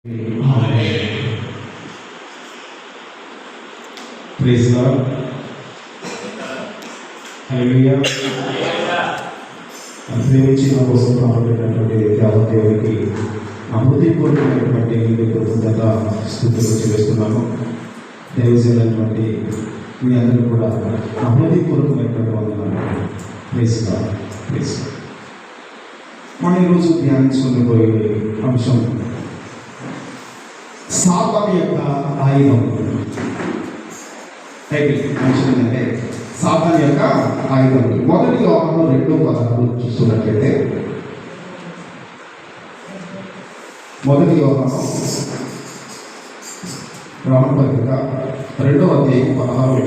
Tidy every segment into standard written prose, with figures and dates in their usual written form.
Praise lord. హల్లెలూయా. ప్రేమించి నా కోసం ప్రారంభించినటువంటి దేవదేవుడికి హృదయపూర్వకమైనటువంటి కృతజ్ఞత స్తుతులు చెల్లిస్తున్నాను. దైవజనులైనటువంటి మీ అందరూ కూడా హృదయపూర్వకమైనటువంటి వందనాలు. Praise Lord. Praise Lord. మనం ఈరోజు ధ్యానించుకునే అంశం సాతాను యొక్క ఆయుధం. అంశం ఏంటంటే సాతాను యొక్క ఆయుధం. మొదటి యోహాను 2:16 చూస్తున్నట్లయితే, మొదటి యోహాను రామపత్రిక 2వ అధ్యాయం 16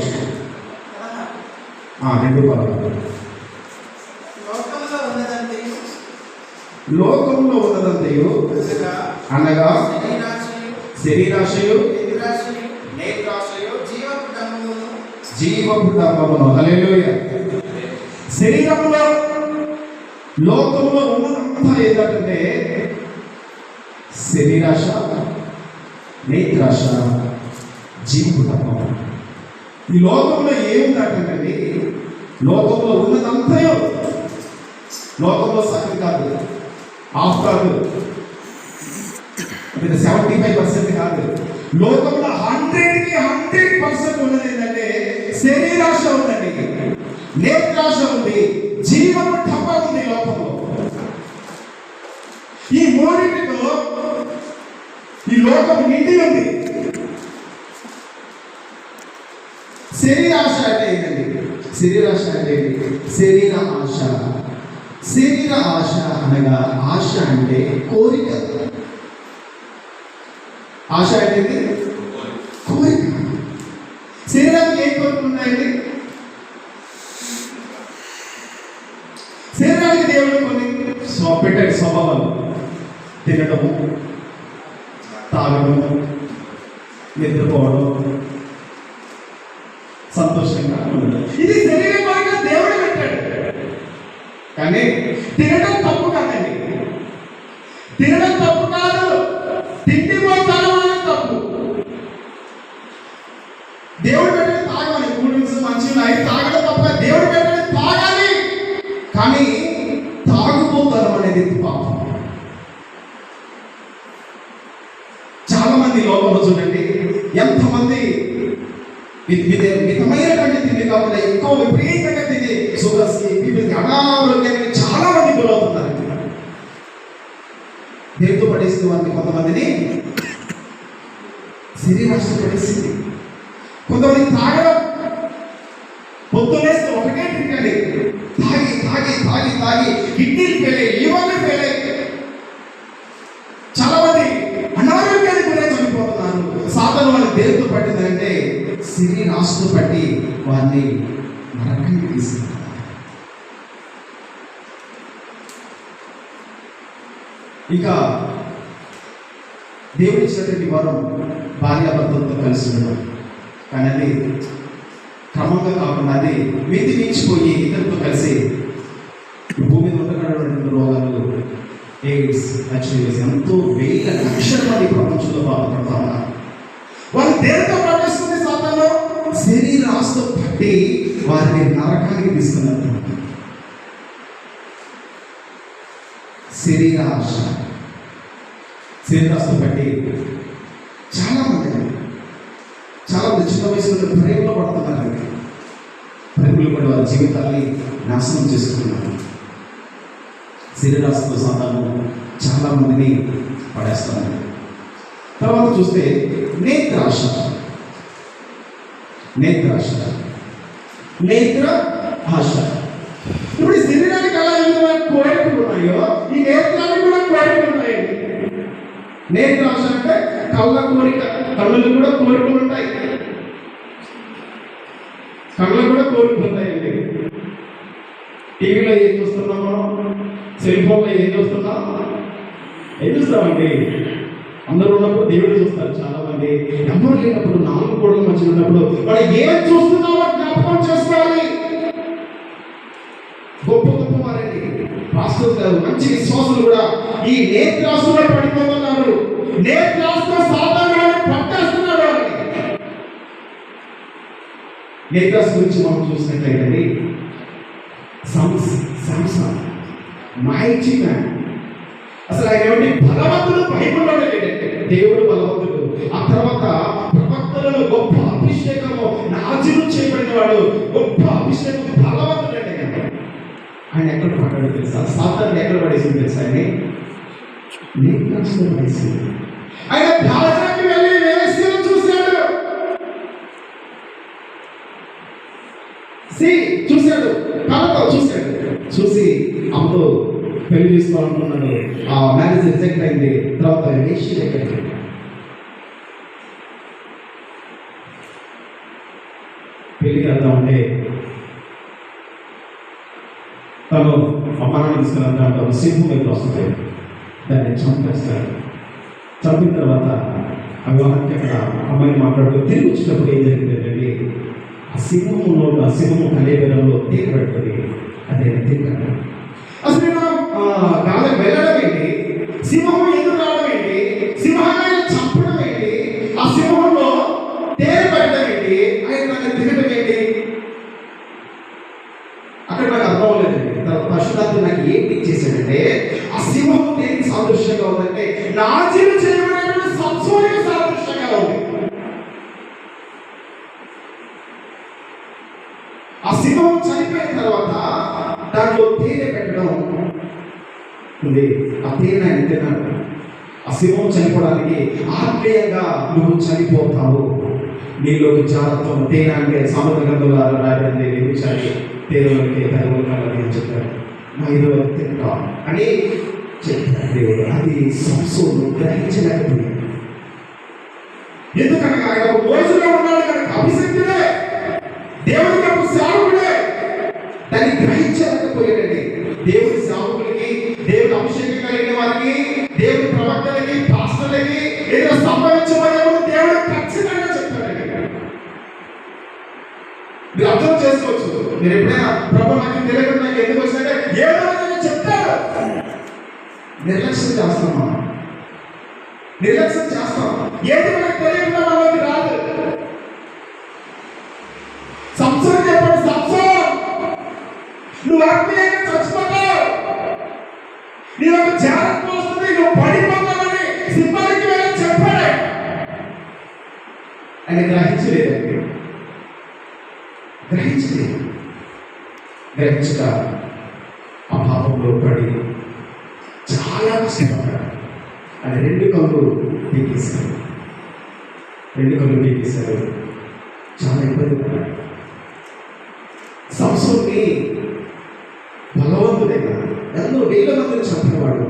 2:16 లోకంలో ఉన్నదంతయు అనగా శరీరాశయు జీవపు ధర్మమును. హల్లెలూయా. శరీరంలో లోకంలో ఉన్నదంతా ఏంటంటే శరీరాశ, నేత్రాశ, జీవపు ధర్మం. ఈ లోకంలో ఏముందంటే లోకంలో ఉన్నదంతయో, లోకంలో సగం కాదు, హాఫ్ కాదు, 75% కాదు, లోకంలో 100% ఉన్నది ఏంటంటే శరీరాశ ఉందండి, నేత్రాశ ఉంది, జీవము డబ్బ ఉంది లోకంలో. ఈ మూడింటితో ఈ లోకం నిండి ఉంది. శరీరాశ అంటే ఏంటండి? శరీరాశ అంటే శరీర ఆశ. శరీర ఆశ అనగా ఆశ అంటే కోరిక. ఆశ అంటే కోరిక. శరీరానికి ఏం కోరికలు ఉన్నాయండి? శరీరానికి దేవుడు కొన్ని పెట్టాడు స్వభావాలు. తినడము, తాగడము, నిద్రపోవడం, సంతోషంగా ఉండడం. ఇది శరీరం పరంగా దేవుడు పెట్టాడు. కానీ తినడం తప్పు కాదండి. తినడం తప్పు కాదు, తిండిపోతాను అనేది తప్పు. దేవుడు పెట్టిన తాగాలి. కూల్ డ్రింక్స్ మంచిగా తాగడం తప్ప. దేవుడు పెట్టిన తాగాలి, కానీ తాగుపోతాను అనేది పాపం. చాలా మంది లోకంలో చూడండి, ఎంతమంది మితమైనటువంటి తిండి కాకుండా ఎక్కువ విపరీతంగా తిని షుగర్స్కి, బీపీకి, అనారోగ్యానికి చాలా మంది గురవుతున్నారు. దేంతో పడేసింది వారికి? కొంతమందిని శరీరాశ పడేసింది. కొంతమంది తాగడం, పొద్దునేస్తే ఒకటే తింటాలి, తాగి తాగి తాగి తాగి కిడ్నీలు ఫెయిల్ అయ్యి, లివర్లు ఫెయిల్ అయ్యి చాలా మంది అనారోగ్యానికి కూడా చనిపోతున్నారు. సాతాను వాళ్ళకి దేంతో పట్టిందంటే శరీరాశతో పట్టి వారిని నరకానికి తీసుకుంటారు. ఇంకా దేవుడు ఇచ్చినటువంటి వరం భార్యాభర్తలతో కలిసి ఉండడం. కానీ అది క్రమంగా కాకుండా అది మించిపోయి ఇతరులతో కలిసి భూమి మీద ఉండగలటువంటి రోగాలు, ఎయిడ్స్, హెచ్ఐవి, ఎంతో వేల లక్షల మంది ప్రపంచంలో బాధపడతా ఉన్నారు. వాళ్ళు దేనితో పట్టేస్తుంది సాతాను? శరీరాశతో పట్టి వారిని నరకానికి తీసుకున్నారు. శరీరాశ, శరీరాశతో పట్టి చాలా మంది చిన్న వయసులో ప్రేమలో పడుతున్నారండి. ప్రేమలు పడి వారి జీవితాన్ని నాశనం చేసుకుంటున్నారు. శరీరాశతో సాతాను చాలా మందిని పడేస్తున్నారు. తర్వాత చూస్తే నేత్రాశ. నేత్రాశ, నేత్ర ఆశ. ఇప్పుడు ఈ శరీరానికి ఎలా విధమైన కోరికలు ఉన్నాయో ఈ నేత్రానికి కూడా కోరికలు ఉన్నాయండి. నేత్రాశ అంటే కళ్ళ కోరిక. కళ్ళకు కూడా కోరికలు ఉంటాయి. కళ్ళకు కూడా కోరికలు ఉంటాయండి. టీవీలో ఏం చూస్తున్నామో, సెల్ ఫోన్లో ఏం చూస్తామండి. అందరూ ఉన్నప్పుడు దేవుడు చూస్తారు. చాలా మంది ఎవరు లేనప్పుడు, 4 గోడల మధ్య ఉన్నప్పుడు వాడు ఏం చూస్తున్నావో జ్ఞాపకం చేసుకోవాలి. గొప్ప గొప్ప వారండి, పాస్టర్స్ గారు, మంచి విశ్వాసులు కూడా ఈ నేత్రాశలో పడిపోతున్నారు. నేత్రాస్తో సాధారణంగా పట్టేస్తున్నాడు వాళ్ళని. నేత్రాస్ గురించి మనం చూసినట్లయితే సామ్సన్ మైటీ మ్యాన్, అసలు ఆయన ఏమంటే బలవంతుడు, బైబిల్లో లేదంటే దేవుడు బలవంతుడు. ఆ తర్వాత ప్రవక్తలలో గొప్ప అభిషేకము నాజీరు చేయబడిన వాడు, గొప్ప అభిషేకం, బలవంతుడు అంటే ఆయన ఎక్కడ పడ్డాడు తెలుసా? సాతాన్ని ఎక్కడ పడేసింది తెలుసా? ఆయన పడేసింది. ఆయన గాజాకి వెళ్ళి వేశ్యను చూశాడు, చూశాడు, కళ్ళతో చూశాడు. చూసి అప్పుడు పెళ్లి తీసుకోవాలనుకున్నాడు. ఆ మ్యారేజ్ రిజెక్ట్ అయింది. తర్వాత వేశ్య దగ్గరికి పెళ్లికి వెళ్తా ఉంటే తను అమ్మానాన్ని తీసుకుని వెళ్తా ఉంటారు. సింహం మీద వస్తుంది, దాన్ని చంపేస్తాడు. చంపిన తర్వాత ఆ వివాహానికి అక్కడ అమ్మాయిని మాట్లాడుతూ తిరిగి వచ్చినప్పుడు ఏం జరిగింది అంటే ఆ సింహము కలేబరంలో తీగ పెడుతుంది. అదే తింటాడు. అసలు గాలి వెళ్ళడం ఏంటి? సింహం ఎందుకు రావడం ఏంటి? సింహాన్ని చంపడం ఏంటి? ఆ సింహంలో తేనె పెట్టడం ఏంటి? ఆయన నాకు తినడం ఏంటి? అక్కడ నాకు అర్థం అవ్వలేదండి. పరిశుద్ధాత్మ నాకు ఏంటి ఇచ్చేసాడంటే ఆ సింహం దేనికి సాదృశ్యంగా ఉందంటే నాజీరు చేయబడిన సంసోనికి సాదృశ్యంగా ఉంది. ఆ సింహం చనిపోయిన తర్వాత దాంట్లో తేనె పెట్టడం ఉంది. ఆ తేనె ఆయన తిన్నాడు. ఆ సింహం చనిపోవడానికి ఆత్మీయంగా నువ్వు చనిపోతావు, నీలోకి జాగ్రత్త. తేనె అంటే సామెతల గ్రంథంలో రాయబడింది, విచారి తేనెలకి తరుగులు అని చెప్పారు. ఐదవ తింటా అని చెప్పాడు దేవుడు. అది సంసోను గ్రహించలేకపోయాడు. ఎందుకనగా ఆయన ఒక రోజులో ఉన్నాడు కనుక, అభిషక్తుడే, దేవుడికి ఒక సేవకుడే, దాన్ని గ్రహించలేకపోయాడండి. దేవుడి సేవకులకి, దేవుడి అభిషేకం కలిగిన వారికి, దేవుడి ప్రవక్తలకి, పాస్టర్లకి ఏదో సంభవించబోయే దేవుడు ఖచ్చితంగా చెప్తాడండి. మీరు అర్థం చేసుకోవచ్చు. మీరు ఎప్పుడైనా ప్రభు నాకు తెలియకుండా నాకు ఎందుకు వచ్చిందంటే ఏదో చెప్తాడు. నిర్లక్ష్యం చేస్తాం. ఏది మనకు తెలియకుండా మనకి రాదు. సంసారం చెప్పండి, సంసారం నువ్వు ఆత్మీయంగా చచ్చిపోతావు, నీ యొక్క జాగ్రత్త వస్తుంది, నువ్వు పడిపోతావని సింహానికి వెళ్ళి చెప్పాడు. ఆయన గ్రహించలేదండి. గ్రహించక ఆ పాపంలో పడి చాలా కష్టపడ్డాడు. ఆయన రెండు కళ్ళు పీకేశారు. చాలా ఇబ్బంది పడ్డాడు. సంసోన్ని బలవంతుడైనా ఎంతో వేల మందిని చంపినవాడు.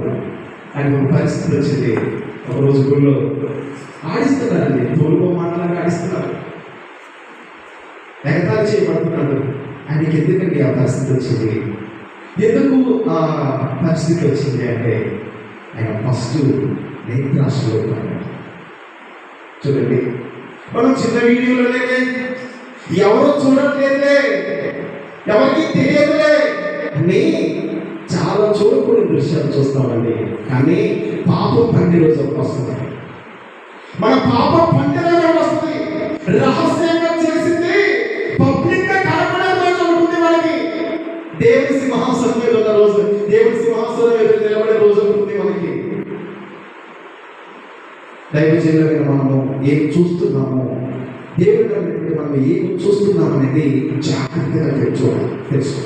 ఆయన ఒక పరిస్థితి వచ్చింది. ఒకరోజు గుళ్ళో ఆడిస్తున్నారండి, తోలుబో మాట్లాడి ఆడిస్తున్నారు, ఎగతాళి చేయబడుతున్నాడు. ఆయనకి ఎందుకండి ఆ పరిస్థితి వచ్చింది? ఎందుకు ఆ పరిస్థితి వచ్చింది అంటే ఆయన ఫస్ట్ నేత్రాశలో పడ్డాడు. చూడండి, మనం చిన్న వీడియోలోనే ఎవరు చూడట్లేదులే, ఎవరికి తెలియదులే అని చాలా చూడకూడని దృశ్యాలు చూస్తామండి. కానీ పాపం పండే రోజు వస్తుంది. మన పాపం పండే రోజు వస్తుంది. రహస్యంగా చేసింది పబ్లిక్ గా కనపడే రోజు ఉంటుంది మనకి. దేవుడి సింహాసనం మీద ఉన్న రోజు, దేవుడి సింహాసనం మీద నిలబడే రోజు ఉంటుంది మనకి. దైవజనులైన మనము ఏం చూస్తున్నాము, దేవుడు మనం ఏం చూస్తున్నాం అనేది జాగ్రత్తగా తెలుసు.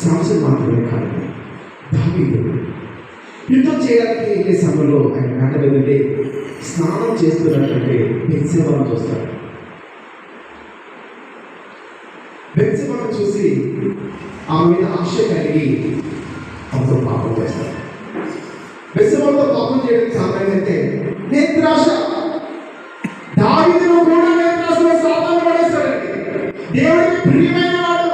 సామ్సన్ మాత్రమే కాదు, దావీదు యుద్ధం చేయడానికి వెళ్ళే సమయంలో ఆయన వెంట వెళ్ళి స్నానం చేస్తున్నట్లయితే బెత్షెబాను చూస్తాడు. బెత్షెబాను చూసి ఆమె మీద ఆశ కలిగి అతను పాపం చేస్తాడు. బెత్షెబాతో పాపం చేయడానికి కారణం ఏంటంటే నేత్రాశ. దావీదును కూడా నేత్రాశలో సాతాను పడేశాడండి. దేవుడికి ప్రియమైన వాడు,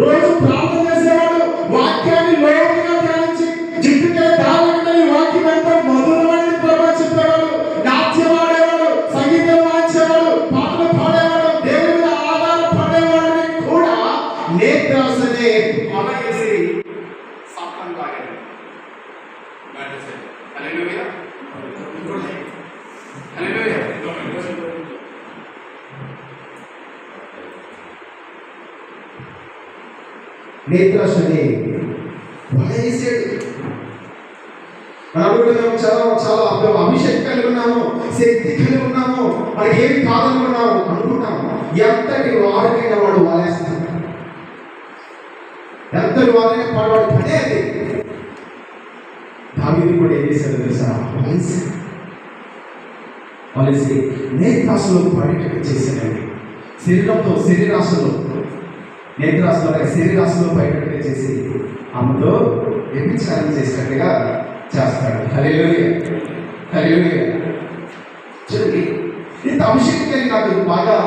రోజు ప్రార్థన చేసేవాడు, వాక్యాన్ని లోతుగా ధ్యానించి జిట్టుకే దావకుండా ఈ వాక్యం ఎంతో మధురమైన ప్రభు చెప్పేవాడు, నాట్యం ఆడేవాడు, సంగీతం వాయించేవాడు, పాటలు పాడేవాడు, దేవుడి మీద ఆధారపడేవాడిని కూడా నేత్రాశనే అలగేసి హల్లెలూయా హల్లెలూయా. నేత్రాశని వలేసాడు. మనం అనుకుంటున్నాము చాలా చాలా అభిషేకం కలిగి ఉన్నాము, శక్తి కలిగి ఉన్నాము, మనకి ఏమి కాదనుకున్నాము అనుకుంటాము. ఎంతటి వాడికైనా వాడు వలేస్తాడు, ఎంతటి వాడైనా వాడు పనే అది. దావీదు కూడా ఏం చేశాడు తెలుసా? వలేసి నేత్రాశలో పర్యటన చేశాడండి. శరీరంతో శరీరాశలో నేత్రాశలో శరీరాశలో పర్యటన చేసి ఆమెతో వ్యభిచారం చేసినట్టుగా చేస్తాడు. హల్లెలూయా హల్లెలూయా. చూడండి, ఇంత అభిషేకం కలిగి నాకు బాగా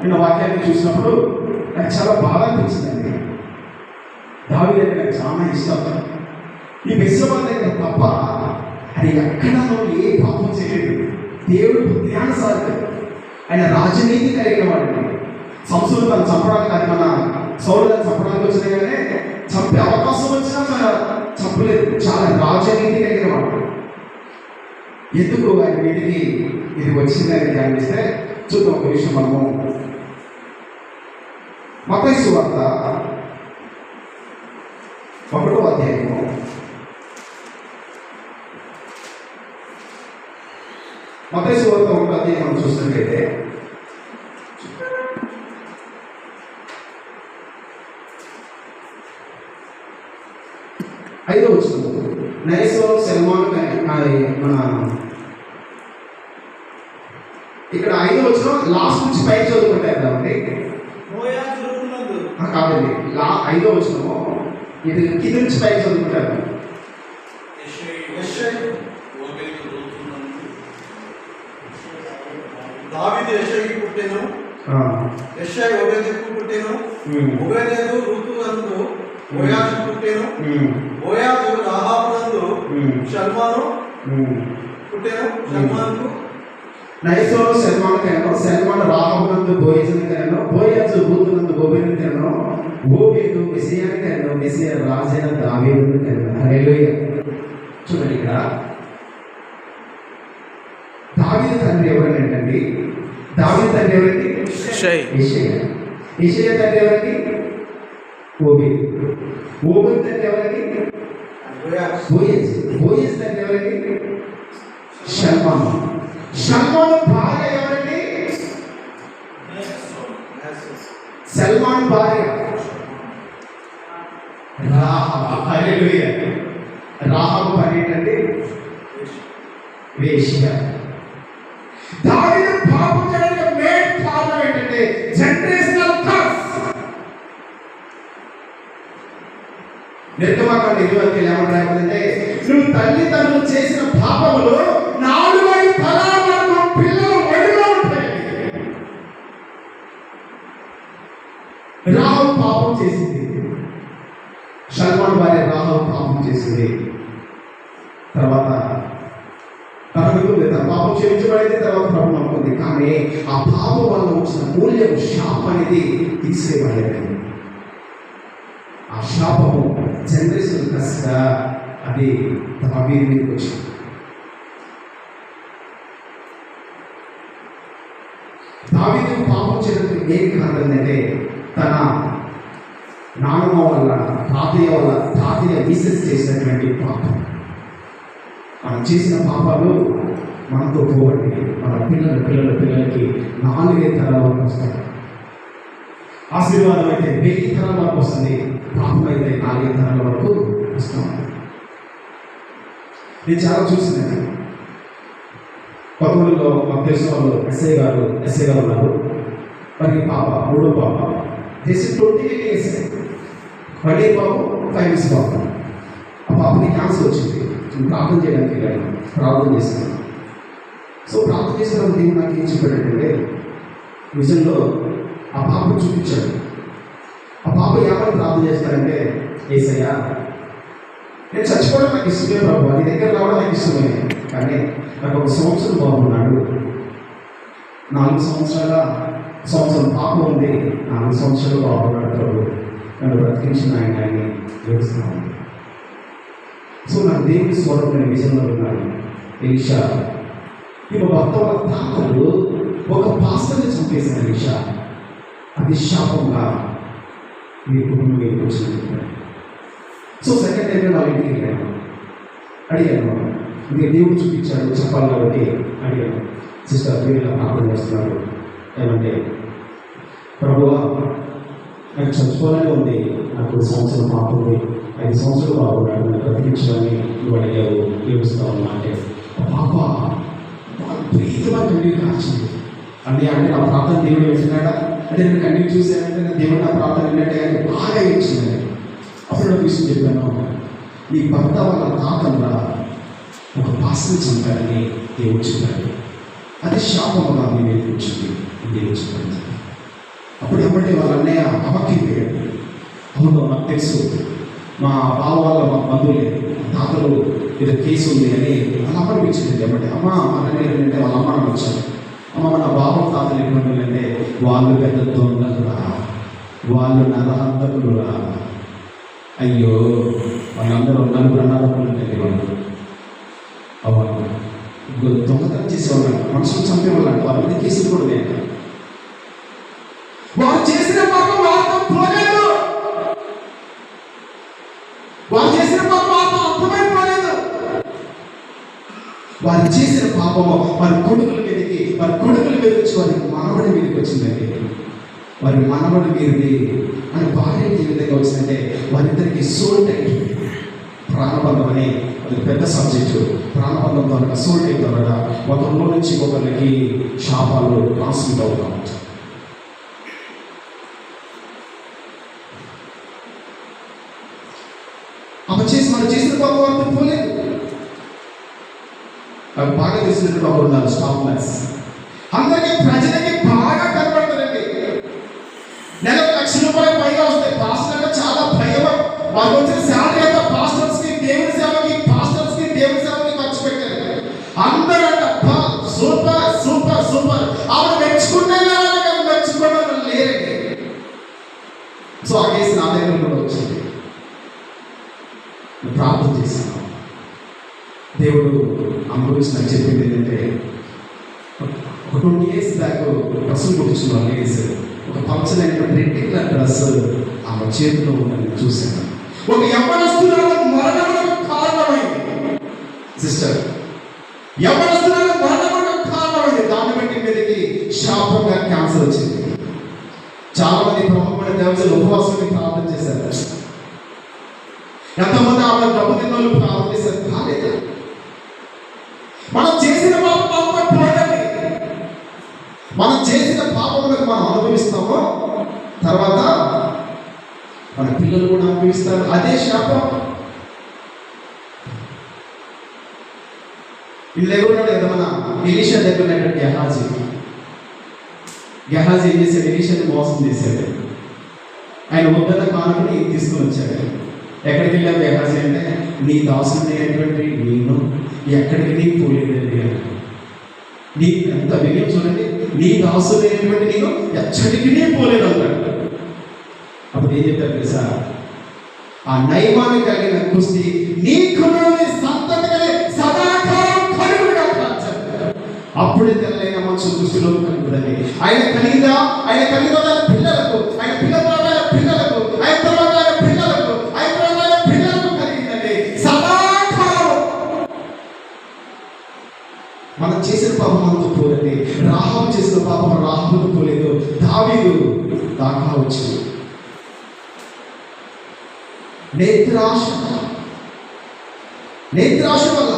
నేను వాక్యాన్ని చూసినప్పుడు నాకు చాలా బాగా అనిపించిందండి. దావీదు అంటే నాకు చాలా ఇష్టం. ఈ బెత్షెబా దగ్గర తప్ప అది ఎక్కడనో ఏ పాపం చేయలేదు. దేవుడు జ్ఞానసారి, ఆయన రాజనీతి కలిగిన వాడిని. సంసోను తను చంపడానికి, అది మన సౌలులను చంపడానికి వచ్చినా కానీ చంపే అవకాశం వచ్చినా చంపలేదు. చాలా రాజనీతి కలిగిన వాడు. ఎందుకు ఆయన వీటికి ఇది వచ్చిందని ధ్యానిస్తే చూద్దాం ఒక విషయం. మనము మత్తయి సువార్త 1వ అధ్యాయము 1వ అధ్యాయం మనం చూసినట్లయితే 5వ వచనం. నైసో సల్మాన్ మన ఇక్కడ 5వ వచనం లాస్ట్ నుంచి పైకి చదువుకుంటారు కాబట్టి కాదండి. 5వ వచనము ఇది కింద నుంచి పైకి చదువుకుంటారు. దావీదు యెషయికి పుట్టెను, యెషయి ఓబేదుకు పుట్టెను, ఓబేదు రూతు నందు బోయాజు పుట్టెను, బోయాజు రాహాబు నందు షల్మాను పుట్టెను, షల్మానుకు నైసోను సల్మాను కనెను, సల్మాను రాహాబు నందు బోయజును కనెను, బోయాజు రూతు నందు ఓబేదును కనెను, ఓబేదు మెస్సియాను కనెను, మెస్సియా రాజైన దావీదును కనెను. హల్లెలూయా. చూడండి, ఇక్కడ దావీదు తండ్రి ఎవరండి? దావీదు తండ్రి ఎవరండి? యెషయా తండ్రి ఎవరండి? ఓబేదు. ఓబేదు తండ్రి ఎవరండి? బోయజ్ తండ్రి ఎవరండి? షల్మాను. షల్మాను భార్య ఎవరండి? సల్మాను భార్య రాహాబు. హల్లెలూయా. రాహాబు భార్య ఏంటండి? వేశ్య. దావీదు పాపం చేయడానికి మెయిన్ కారణం ఏంటంటే జనరేషనల్ కర్స్. నిర్గమాకాండ 20 ఏమంటే నువ్వు తల్లిదండ్రులు చేసిన పాపములు 4 తరాల వరకు పిల్లలు ఒడిలో ఉంటాయి. రాహాబు పాపం చేసింది, షల్మాను భార్య రాహాబు పాపం చేసింది. తర్వాత తన పాపం క్షమించబడింది, తర్వాత ప్రభు అనుకుంది. కానీ ఆ పాపం వల్ల వచ్చిన మూల్యం శాపం అనేది తీసేయబడలేదు. ఆ శాపము జనరేషన్ కష్టగా అది దావీదు మీదకి వచ్చింది. దావీదు పాపం చేయడానికి ఏం కారణం అంటే తన నాన్నమ్మ వల్ల, తాతయ్య మిస్సెస్ చేసినటువంటి పాపం. మనం చేసిన పాపాలు మనతో పోవండి, మన పిల్లలకి 4 తరాల వరకు వస్తాయి. ఆశీర్వాదం అయితే 1000 తరాల వరకు వస్తుంది, పాపం అయితే 4 తరాల వరకు వస్తాం. నేను చాలా చూసినాను. కొత్తగూడలో మా తెలిసిన వాళ్ళు ఎస్ఐ గారు ఉన్నారు. మరి పాప 3వ పాప జస్ట్ 28 years, 1 పాప 5 years పాప. ఆ పాపకి క్యాన్సర్ వచ్చింది. ప్రార్థన చేయడానికి వెళ్ళాను, ప్రార్థన చేశాను. సో ప్రార్థన చేసినప్పుడు దేవుడు నాకు ఏం చెప్పాడంటే విజన్లో ఆ పాపను చూపించాడు. ఆ పాప ఏమని ప్రార్థన చేస్తారంటే, యేసయ్యా నేను చచ్చిపోవడం నాకు ఇష్టమే ప్రభు, నీ దగ్గర రావడం నాకు ఇష్టమే, కానీ నాకు 1 సంవత్సరం బాగున్నాడు, 4 సంవత్సరం పాప ఉంది, 4 సంవత్సరాలు బాగున్నాడు ప్రభు, నన్ను బ్రతికించిన ఆయన్ని చూస్తున్నాను. సో నాకు దేవుడి స్వరం నేను విజయంలో విన్నాను. ఎలీషా ఈమె భర్త వాళ్ళ తాతలు ఒక పాస్టర్ని చంపేసిన ఎలీషా, అది శాపంగా మీ కుటుంబం మీదకి వచ్చింది. సో సెకండ్ టైం వాళ్ళ ఇంటికి వెళ్ళాను, అడిగాను, ఇంకా దేవుడు చూపించాడు చెప్పాలి కాబట్టి అడిగాను, సిస్టర్ మీరు ఇలా ప్రార్థన చేస్తున్నారు ఏమంటే, ప్రభువా నాకు చచ్చిపోవాలని ఉంది, నాకు సంవత్సరం పాపం ఉంది, 5 సంవత్సరాలు బాగున్నాడు, నన్ను బ్రతికించాలని నువ్వు అడిగావు, ఏడుస్తావు అంటే పాప ప్రీతిగా కన్నీరు కాచింది. అంటే నా ప్రార్థన దేవుడు వింటున్నాడా అంటే నేను కన్నీరు చూశానంటే నేను దేవుడు నా ప్రార్థన విన్నట్టే కానీ బాగా ఏడ్చింది. అప్పుడు నాకు విషయం చెప్పాను, నీ భర్త వాళ్ళ తాతల్లా ఒక పాస్టర్ని చంపారని దేవుడు చెప్పాడు, అది శాపముగా మీ మీద వచ్చింది దేవుడు చెప్పాడు. అప్పుడు ఎప్పటి వాళ్ళ అన్నయ్య అవక్కిపోయాడు. అవును నాకు తెలుసు, మా బావ వాళ్ళ మా బంధువులే తాతలు ఏదో కేసు ఉంది అని అలా అనిపించింది. ఎప్పటి అమ్మ అన్నయ్య అంటే వాళ్ళ అమ్మ అని వచ్చాను, అమ్మ మన బాబు తాతలు ఎటువంటి అంటే వాళ్ళు పెద్ద దొంగలురా, వాళ్ళు నరహంతకులురా, అయ్యో వాళ్ళందరూ నలుగురు అన్నదమ్ములు ఉంటాయి, వాళ్ళు దొంగతనం చేసేవాళ్ళు, మనుషులు చంపేవాళ్ళు, వాళ్ళ మీద కేసులు కూడా లేదు. వారు చేసిన పాపం వారితో పోలేదు, వారు చేసిన పాపం వారితో అర్థమైపోలేదు. వారు చేసిన పాపము వారి కొడుకుల మీదకి వచ్చి వారి మనవడి మీదకి వచ్చిందండి. వారి మనవడి మీదకి అని భార్య ఏ విధంగా వచ్చిందంటే వారిద్దరికి సోల్ టైట్ ప్రాణబంధం అని అది పెద్ద సబ్జెక్టు. ప్రాణబంధం ద్వారా సోల్ టైట్ ద్వారా ఒకరిలో నుంచి ఒకరికి శాపాలు ట్రాన్స్మిట్ అవుతా ఉంటాయి. మనం చేసిన పాపం వారితో పోలేదు. నాకు బాగా తెలిసినట్టు ఒకరు ఉన్నారు, స్టాఫ్ నర్స్, అందరికీ ప్రజలకి బాగా కనబడతారండి. నెలకు ₹1,00,000 పైగా వస్తాయి. పాస్టర్ అంటే చాలా భయం, వాళ్ళు వచ్చిన శాలరీ అంతా పాస్టర్స్కి దేవుని సేవకి ఖర్చు పెట్టారు. అందరూ అంట సూపర్ సూపర్ సూపర్, ఆవిడ మెచ్చుకునే మెచ్చుకోవడం లేరండి. సో ఆ కేసు నా దగ్గర కూడా వచ్చింది. ప్రార్థన చేశాను, దేవుడు ఆమె గురించి నాకు చెప్పింది ఏంటంటే, ఒక 20 years బ్యాక్ డ్రెస్సులు కుట్టించిన లేడీస్ ఒక పలచనైనటువంటి రెడ్ కలర్ డ్రెస్ ఆమె చేతిలో ఉందని చూశాను. ఒక యవ్వనస్తురాలు మరణమునకు కారణమైంది. సిస్టర్, యవ్వనస్తురాలు మరణమునకు కారణమైంది. దాన్ని బట్టి మీదకి శాపంగా క్యాన్సర్ వచ్చింది. చాలా మంది ప్రముఖమైన దేవతలు ఉపవాసాన్ని ప్రార్థన చేశారు. ఎంతమంది ఆమె డబ్బు తిన్నోళ్ళు ప్రార్థన చేశారు, కాలేదు. మనం చేసిన పాపం పోదండి. మనం చేసిన పాపములకు మనం అనుభవిస్తామో తర్వాత మన పిల్లలు కూడా అనుభవిస్తారు, అదే శాపం. వీళ్ళ దగ్గర ఉన్నాడు కదా మన ఎలీషా దగ్గర ఉన్నటువంటి గెహాజీ ఏం చేశాడు, ఎలీషాని మోసం చేశాడు. ఆయన వద్దన్న కానుకని తీసుకుని వచ్చాడు. ఎక్కడికి వెళ్ళావు గెహాజీ అంటే, నీ దాసుని అయినటువంటి నేను ఎక్కడికి నీ పోలేదండి. నీ ఎంత వినయం చూడండి, నీ దాసుని అయినటువంటి నేను ఎక్కడికి నీ పోలేదు అన్నాడు. అప్పుడు ఏం చెప్తారు తెలుసా, ఆ నైమాన్ని కలిగిన కుస్తీ నీకు సంతతి సదాకాలం కలుగుగా ప్రార్థన. అప్పుడే తెల్లైన మనుషులు దృష్టిలో కలుగుతుంది. ఆయన కలిగిందా తన పిల్లలకు, ఆయన పిల్లల పిల్లలకు, ఆయన తర్వాత పిల్లలకు, ఆయన తర్వాత పిల్లలకు కలిగిందండి సదాకాలం. మనం చేసిన పాపం మనతో పోలేదు. రాహాబు చేసిన పాపం రాహాబుతో పోలేదు, దావీదు దాకా వచ్చింది. నేత్రాశ వల్ల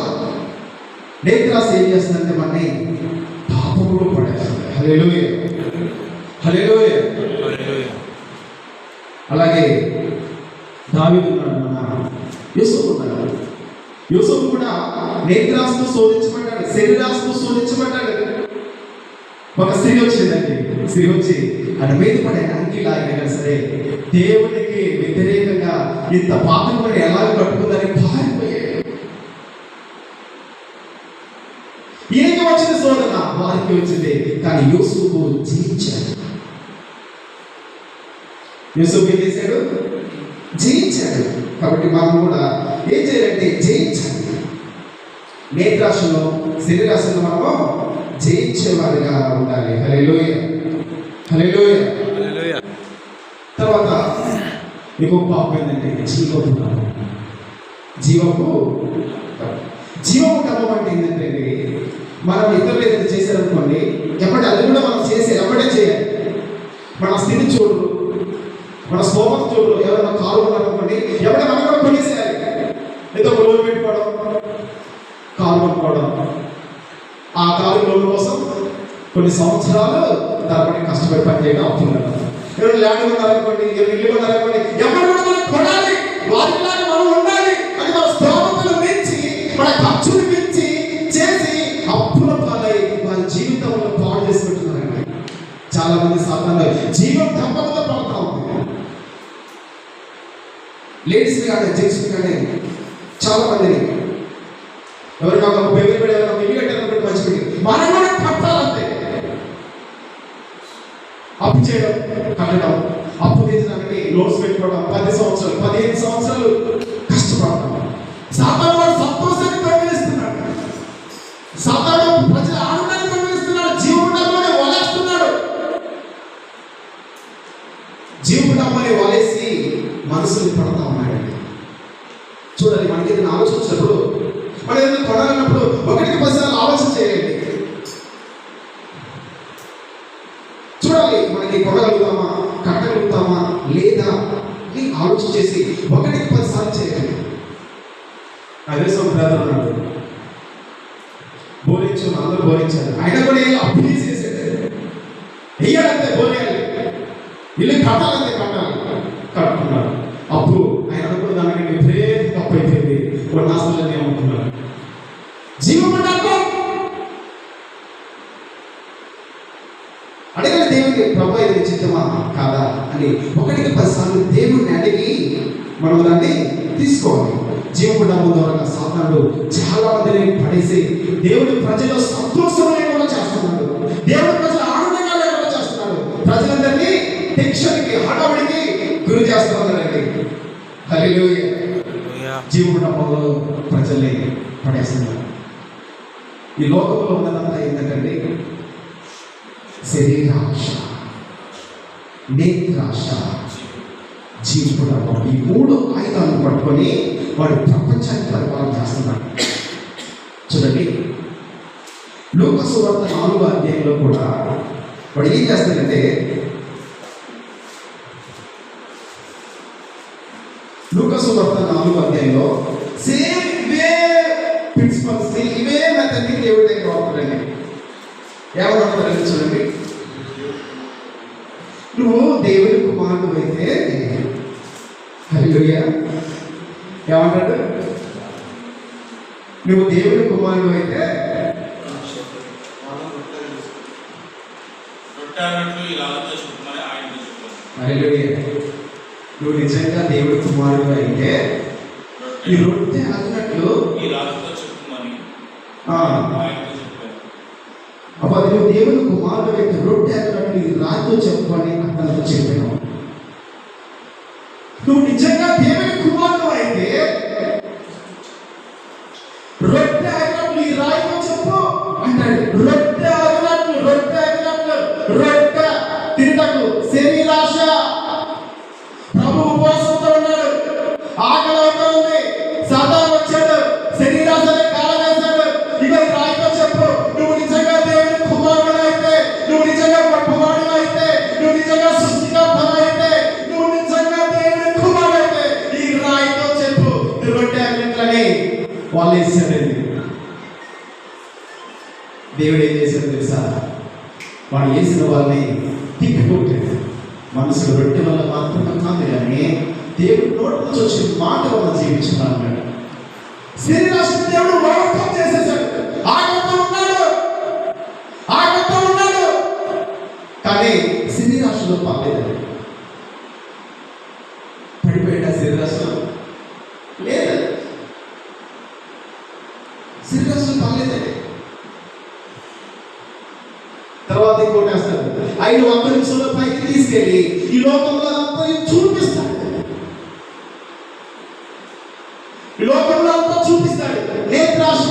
నేత్రాశ ఏం చేస్తుందంటే మనని పాపంలో పడేస్తుంది. హల్లెలూయా, హల్లెలూయా. అలాగే దావీదు ఉన్నాడు, మన యూసుఫ్ ఉన్నాడు. యూసుఫ్ కూడా నేత్రాశతో శోధించబడ్డాడు, శరీరాశతో శోధించబడ్డాడు. ఒక స్త్రీ వచ్చిందండి, స్త్రీ వచ్చి ఆయన మీద పడే అంకి లాగినా సరే దేవునికి వ్యతిరేకంగా ఇంత పాపం పడి ఎలా కట్టుకుందని పారిపోయాడు. ఈయనకి వచ్చింది శోధన, వారికి వచ్చింది. కానీ యూసుఫ్ జయించాడు. యూసుఫ్ ఏం చేశాడు, జయించాడు. కాబట్టి మనం కూడా ఏం చేయాలంటే జయించాలి. నేత్రాశను శరీరాశను మనము జయించేవారిగా ఉండాలి. హల్లెలూయా, హల్లెలూయా. తర్వాత ఇంకొక పాపం ఏంటంటే జీవపు డబ్బం. జీవపు డబ్బం అంటే ఏంటంటే మనం ఇతరులు ఏదైనా చేశారనుకోండి, ఎప్పటి అది కూడా మనం ఎప్పుడే చేయాలి. మన స్థితి చూడు, మన స్తోమత చూడు. ఎవరైనా కారు ఉన్నారనుకోండి, ఎవరైనా మనం కూడా కొనేసేయాలి. ఏదో ఒక లోన్ పెట్టుకోవడం, కారు కొనుక్కోవడం, ఆ కారు లోన్ కోసం కొన్ని సంవత్సరాలు తరబడి కష్టపడి పని చేయడం అవుతుంది. ఎవరు ల్యాండ్ ఉన్నారనుకోండి, ఎవరు ఇల్లు ఉన్నారనుకోండి, ఎవరు కూడా మనం కొనాలి, వారిలాగా మనం ఉండాలి అని మన స్తోమతను పెంచి, మన ఖర్చులు పెంచి చేసి అప్పుల పాలై వారి జీవితంలో పాడు చేసి పెట్టున్నారండి. చాలా మంది సాధారణంగా జీవం దంపతులతో పడుతూ ఉంది. లేడీస్ కానీ జెంట్స్ కానీ చాలా మందిని ఎవరైనా ఒక బెదిరి పెట్టి ఎవరైనా ఇల్లు కట్టారనుకుంటే మంచి పెట్టి మనం కూడా కట్టాలంతే. అప్పు చేయడం, కట్టడం, అప్పు తీర్చడానికి లోన్స్ పెట్టుకోవడం, 10 సంవత్సరాలు 15 సంవత్సరాలు కష్టపడతాం. సాతాను వాడు సంతోషాన్ని తొలగిస్తున్నాడు, సాతాను ప్రజల ఆనందాన్ని తొలగిస్తున్నాడు, జీవనంలోనే వలేస్తున్నాడు. జీవనంలోనే వలేసి మనసులు పడతా ఉన్నాడండి. చూడండి, మనకి ఏదైనా ఆలోచించినప్పుడు, మనం ఏదైనా కొనాలన్నప్పుడు 1కి 10 సార్లు ఆలోచన చేయండి. చూడాలి, మనకి కొనగలుగుతామా, కట్టగలుగుతామా లేదా అని ఆలోచన చేసి 1కి 10 సార్లు చేయాలి. అదే బ్రదర్ అన్నాడు, బోధించు, అందరూ బోధించారు, ఆయన కూడా అప్పు తీసేసాడు. వెయ్యాలంతే, బోధేయాలి, ఇల్లు కట్టాలంతే, కట్టుకున్నాడు. అప్పు ఆయన అనుకున్న దానికి విపరీత తప్పు అయిపోయింది. ఇప్పుడు నాశనాన్ని అమ్ముకున్నాడు. జీవమండలం అడగాలి దేవుడికి, ప్రభు ఇది చిత్తమా కాదా అని 1కి 10 సార్లు దేవుడిని అడిగి మనం దాన్ని తీసుకోవాలి. జీవమండలం ద్వారా సాతానుడు చాలా మందిని పడేసి దేవుడి ప్రజలు సంతోషం లేకుండా చేస్తున్నాడు, దేవుడి ప్రజలు ఆనందంగా లేకుండా చేస్తున్నాడు, ప్రజలందరినీ టెన్షన్కి, హడావుడికి గురి చేస్తున్నారండి. హల్లెలూయా. జీవమండలంలో ప్రజల్ని పడేస్తున్నారు. ఈ లోకంలో ఉన్నదంతా ఏంటంటే శరీరాశ, నేత్రాశ, జీవపుడము. ఈ 3 ఆయుధాలను పట్టుకొని వాడు ప్రపంచాన్ని పరిపాలన చేస్తున్నాడు. చూడండి, లూకా సువార్త 4వ అధ్యాయంలో కూడా వాడు ఏం చేస్తాడంటే, లూకా సువార్త 4వ అధ్యాయంలో సేమ్ ఇవే ప్రిన్సిపల్స్, ఇవే మెథడ్ని దేవుడి దగ్గర వాడుతాడండి. ఏమవుతారండి చూడండి, నువ్వు దేవుడి కుమారుడు అయితే, హల్లెలూయా, ఏమంటాడు, నువ్వు దేవుడి కుమారుడు అయితే హల్లెలూయా, నువ్వు నిజంగా దేవుడి కుమారుడు అయితే ఈ రొట్టె అన్నట్లు అప్పుడు నువ్వు దేవుని కుమారుడు అయితే రొట్టె అన్నట్లు ఈ రాజు చెప్పని అతను చెప్పాను. నువ్వు నిజంగా దేవుని కుమారుడు అయితే రొట్టె అన్నట్లు ఈ రాజు చెప్పు అంటాడు. రొట్టె అన్నట్లు, రొట్టె అన్నట్లు, రొట్టె తింటకు శరీరాశ. ప్రభు ఉపవాసంతో ఉన్నాడు, ఆకలి అవుతా ఉంది, సాతాను వచ్చాడు, శరీరాశని కాలవేశాడు. ఇక ఈ రాయితో చెప్పు, నువ్వు నిజంగా దేవుని కుమారుడు అయితే, నువ్వు నిజంగా కుమారుడు అయితే, నువ్వు నిజంగా సృష్టికర్త అయితే, నువ్వు నిజంగా దేవుని కుమారుడు అయితే ఈ రాయితో చెప్పు రొట్టె అన్నింటిని వాళ్ళు వేసాడండి. దేవుడు ఏం చేశాడు తెలుసా, వాడు వేసిన వాళ్ళని తిప్పికొట్టాడు. మనసులో రొట్టె వల్ల మాత్రం కాదు కానీ దేవుడు నోటి నుంచి వచ్చిన మాట వల్ల జీవించున్నాడు. శరీరాశ దేవుడు ఓవర్కమ్ చేసేసాడు. ఆగంతో ఉన్నాడు కానీ శరీరాశలో పడలేదు. పడిపోయాడు శరీరాశలో లేదు, శరీరాశలో పడలేదండి. తర్వాత ఇంకోటి వేస్తాడు, 5 నిమిషాల పైకి తీసుకెళ్ళి ఈ లోకంలో అంతా చూపిస్తాడు. ఈ లోకంలో అంతా చూపిస్తాడు. నేత్రాశ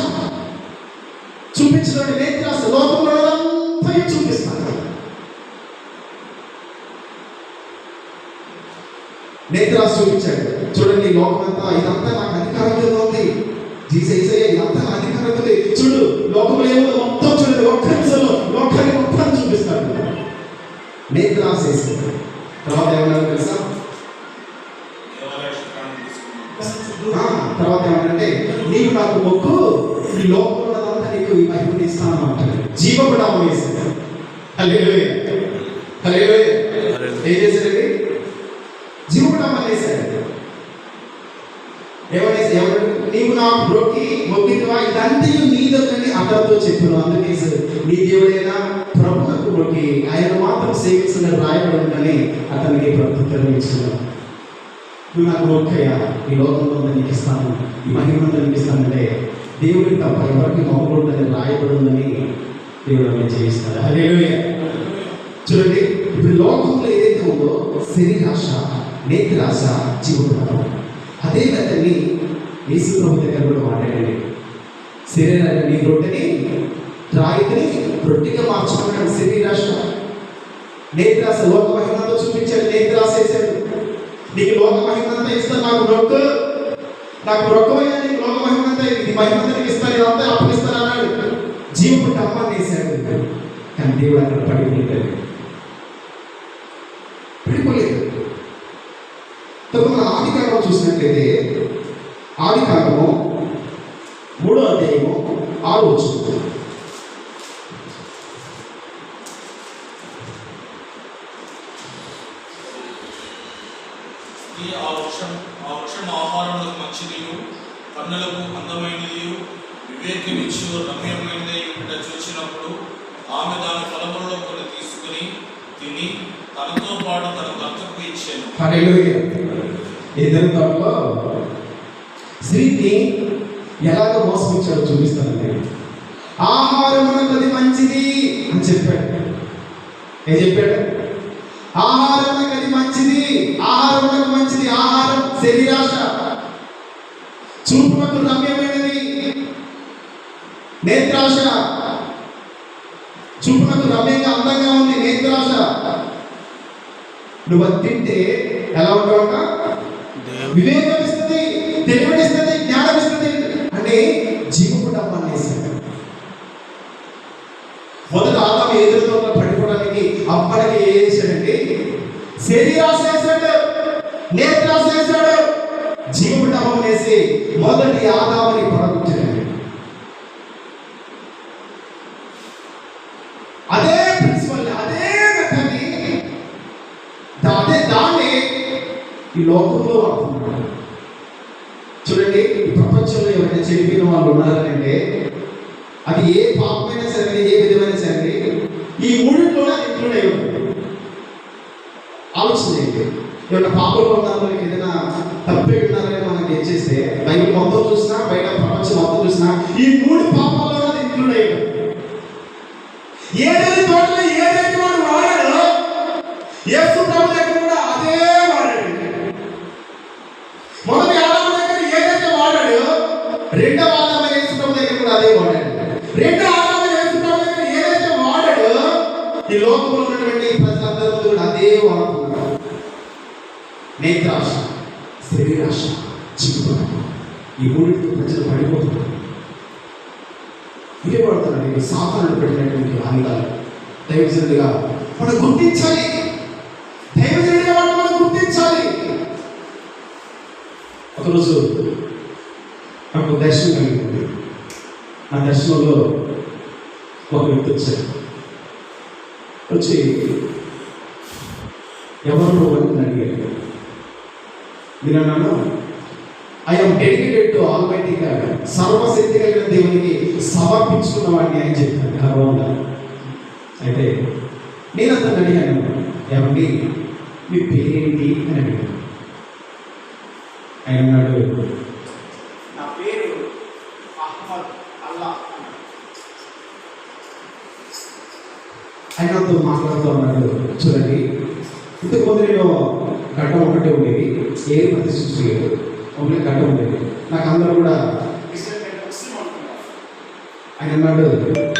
చూపించడం, నేత్రాశ లోకంలో అంతా చూపిస్తాడు. నేత్రాశ చూపించాడు. చూడండి, లోకమంతా ఇదంతా నాకు అధికారంలో ఉంది. జీసస్ ఇదంతా నా అధికారంలో ఉంది. చూడు, లోకంలో ఏమో మొత్తం చూడండి, ఒక్క నిమిషంలో లోకాన్ని మొత్తం చూపిస్తాడు. నేత్రాశ వేసింది. తర్వాత ఏమన్నా తెలుసా? తర్వాత ఏమంటే, నీకు నాకు మొక్కు, ఈ లోకంలో ఉన్నదంతా నీకు మహిమని ఇస్తాను అంటాడు. జీవపడామం వేశాడు. హల్లెలూయా, హల్లెలూయా. ఏం చేశాడండి? జీవపడామని వేశాడు. ఏమనేసి ఏమన్నాడు? నీవు నాకు మొక్కితివా, ఇదంతా నీదొక్కని అతనితో చెప్పాను. అందుకే నీ దేవుడైనా ప్రభువుకు మొక్కి ఆయన మాత్రం సేవించిన రాయబడి ఉందని అతనికి ప్రత్యుత్తరం ఇచ్చాను. నువ్వు నాకు మొక్కయ్యా, ఈ లోకంలో నీకు ఇస్తాను, ఈ మహిమంతా నీకు ఇస్తానంటే దేవుడికి తప్ప ఎవరికి మొక్కకూడదని రాయబడి ఉందని దేవుడు అలా చేయిస్తాడు. హల్లెలూయా. చూడండి, ఇప్పుడు లోకంలో ఏదైతే ఉందో శరీరాశ, నేత్రాశ, జీవపడాలి. అదే విధంగా యేసు ప్రభు దగ్గర కూడా మాట్లాడండి. శరీరాన్ని నీ రొట్టెని రాయిని రొట్టెగా మార్చుకున్నాడు. శరీరాశ, నేత్రాశ లోక మహిమతో చూపించాడు. నేత్రాశ వేశాడు. నీకు లోక మహిమంతా ఇస్తాను, నాకు రొక్కమయ్యా, నీకు లోక మహిమంతా, ఇది మహిమంతా నీకు ఇస్తాను, ఇదంతా అప్పగిస్తాను అన్నాడు. జీవపుట్ట అమ్మాన్ని వేశాడు. కానీ దేవుడు అక్కడ పడిపోలేదు. మనం ఆదికాండం చూసినట్లయితే, ఆదికాండము 3వ అధ్యాయము 6వ వచనం. ఆ వృక్షం ఆహారములకు మంచిదియు, కన్నులకు అందమైనదియు, వివేకమిచ్చు రమ్యమైనది చూసినప్పుడు ఆమె దాని ఫలములలో కొన్ని తీసుకుని తిని తనతో పాటు తన భర్తకు ఇచ్చాను. హల్లెలూయా. ఇద్దరు తప్పలో స్త్రీని ఎలాగో మోసపించాడో చూపిస్తానండి. ఆహారమునకు అది మంచిది అని చెప్పాడు. ఏం చెప్పాడు? ఆహారమునకు అది మంచిది, ఆహారమునకు మంచిది. ఆహారం శరీరాశ, చూపునకు రమ్యమైనది నేత్రాశ, చూపునకు రమ్యంగా అందంగా ఉంది నేత్రాశ. నువ్వు అది తింటే ఎలా ఉంటావుట? వివేకం ఇస్తుంది, తెలివినిస్తుంది, జ్ఞానం ఇస్తుంది అంటే జీవపుటమ్మని వేశాడు. మొదట ఆదాము ఎదురుతో పడిపోవడానికి అప్పటికి ఏం చేశాడండి? శరీరాశ వేశాడు, నేత్రాశ వేశాడు, జీవపుటమ్మం వేసి మొదటి ఆదాముని పడగొట్టాడు. అదే ప్రిన్సిపల్, అదే మెథడ్ని, దాన్ని ఈ లోకంలో వాడుతున్నాడు. చూడండి, ఈ ప్రపంచంలో ఎవరైనా చెడిపోయిన వాళ్ళు ఉన్నారంటే అది ఏ పాపమైనా సరే, ఏ విధమైన సరే, ఈ మూడింటిలోనే అది ఇంక్లూడ్ అయి ఉంటుంది. ఆలోచన చేయండి. ఏమైనా పాపంలో ఉన్నారో, ఏదైనా తప్పే ఉన్నారని మనకి ఏం చేస్తే బైబిల్ మొత్తం చూసినా, బయట ప్రపంచం మొత్తం చూసినా ఈ 3 పాపాల్లో అది ఇంక్లూడ్ అయ్యి ఉంటుంది. ఏదైతే తోటలో ఏదైతే వాడు వాడాడో యేసు ప్రభు దగ్గర కూడా అదే వాడాడు. మొదటి ఆదాము దగ్గర ఏదైతే వాడాడో రెండవ ఆదాము యేసు ప్రభు దగ్గర కూడా అదే వాడాడు. రెండో ఆదాము యేసు ప్రభు దగ్గర ఏదైతే వాడాడో ఈ లోకంలో ఉన్నటువంటి ప్రజలందరూ కూడా అదే వాడుతున్నారు. నేత్రాశ, శరీరాశ, జీవపడామం, ఈ మూడింటితో ప్రజలు పడిపోతున్నారు. ఇదే పడుతున్నాడు. సాతానుడు పెట్టినటువంటి ఆయుధాలు దైవజనుడిగా మనం గుర్తించాలి. దైవజనుడిగా మనం గుర్తించాలి. ఒకరోజు నాకు దర్శనం కలిగింది. ఆ దర్శనంలో ఒక వ్యక్తి వచ్చాడు. వచ్చి ఎవరు అని అడిగాడు. నేను అన్నాను, I'm dedicated to almighty God, సర్వశక్తి కలిగిన దేవునికి సమర్పించుకున్న వాడిని అని చెప్పాను గర్వంగా. అయితే నేను అతను అడిగాను, ఏమండి మీ పేరేంటి అని అడిగాను. ఆయన అన్నాడు, నా పేరు అహ్మద్ అల్లా. ఆయనతో మాట్లాడుతూ ఉన్నాడు. చూడండి, ఇంతకుముందు నేను గడ్డం ఒకటే ఉండేది, ఏ ప్రతిష్ఠించలేదు. ఒకటి గడ్డం ఉండేది. నాకు అందరూ కూడా ఆయన అన్నాడు,